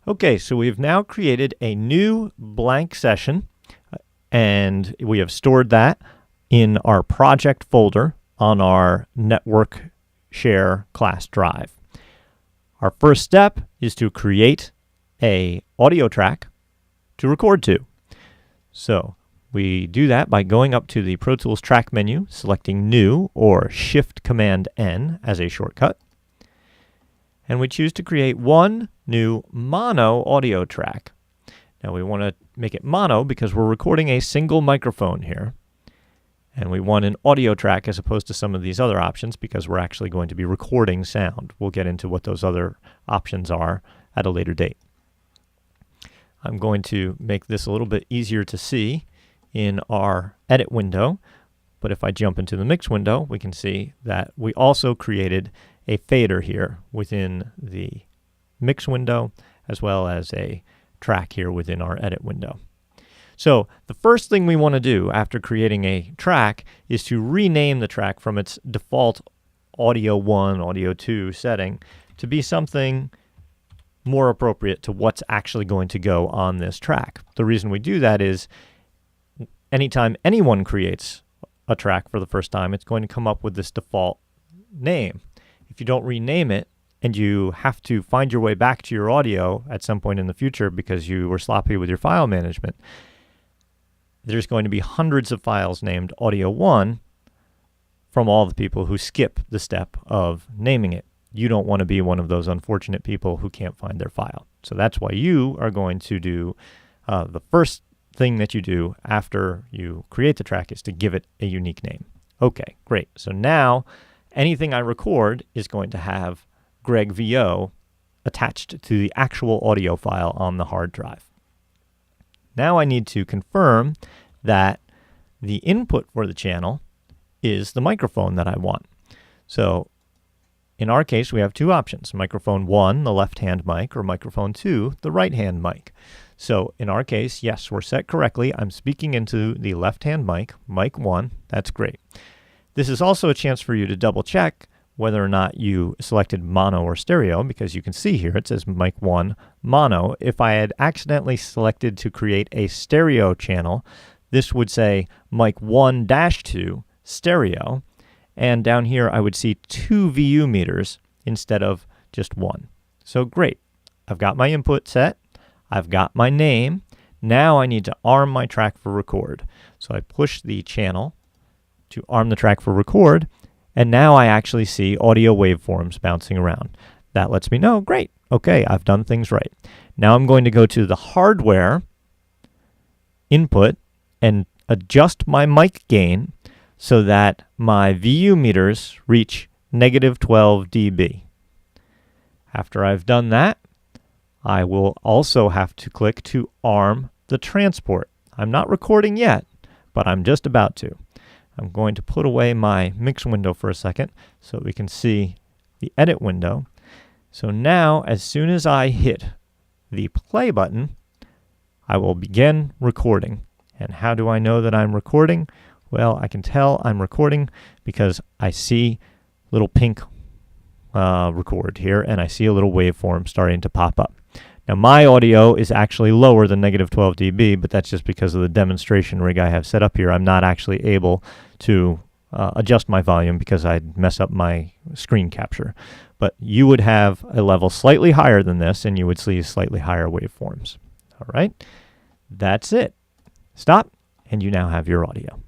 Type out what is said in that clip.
Okay, so we've now created a new blank session, and we have stored that in our project folder on our network share class drive. Our first step is to create a audio track to record to. So we do that by going up to the ProTools track menu, selecting New or Shift-Command-N as a shortcut. And we choose to create one new mono audio track. Now we want to make it mono because we're recording a single microphone here. And we want an audio track as opposed to some of these other options because we're actually going to be recording sound. We'll get into what those other options are at a later date. I'm going to make this a little bit easier to see in our edit window. But if I jump into the mix window, we can see that we also created a fader here within the mix window, as well as a track here within our edit window. So the first thing we want to do after creating a track is to rename the track from its default Audio 1, Audio 2 setting to be something more appropriate to what's actually going to go on this track. The reason we do that is anytime anyone creates a track for the first time, it's going to come up with this default name. If you don't rename it and you have to find your way back to your audio at some point in the future because you were sloppy with your file management, there's going to be hundreds of files named Audio 1 from all the people who skip the step of naming it. You don't want to be one of those unfortunate people who can't find their file. So that's why you are going to do the first thing that you do after you create the track is to give it a unique name. Okay, great. So now anything I record is going to have Greg VO attached to the actual audio file on the hard drive. Now I need to confirm that the input for the channel is the microphone that I want. So in our case, we have two options: microphone 1, the left-hand mic, or microphone 2, the right-hand mic. So in our case, yes, we're set correctly. I'm speaking into the left-hand mic, mic 1. That's great. This is also a chance for you to double check whether or not you selected mono or stereo, because you can see here it says mic 1 mono. If I had accidentally selected to create a stereo channel, this would say mic 1-2 stereo, and down here I would see 2 VU meters instead of just 1. So great. I've got my input set. I've got my name. Now I need to arm my track for record. So I push the channel to arm the track for record, and now I actually see audio waveforms bouncing around. That lets me know, great, okay, I've done things right. Now I'm going to go to the hardware input and adjust my mic gain so that my VU meters reach -12 dB. After I've done that, I will also have to click to arm the transport. I'm not recording yet, but I'm just about to. I'm going to put away my mix window for a second so we can see the edit window. So now, as soon as I hit the play button, I will begin recording. And how do I know that I'm recording? Well, I can tell I'm recording because I see little pink record here, and I see a little waveform starting to pop up. Now my audio is actually lower than -12 dB, but that's just because of the demonstration rig I have set up here. I'm not actually able to adjust my volume because I'd mess up my screen capture. But you would have a level slightly higher than this, and you would see slightly higher waveforms. All right, that's it. Stop, and you now have your audio.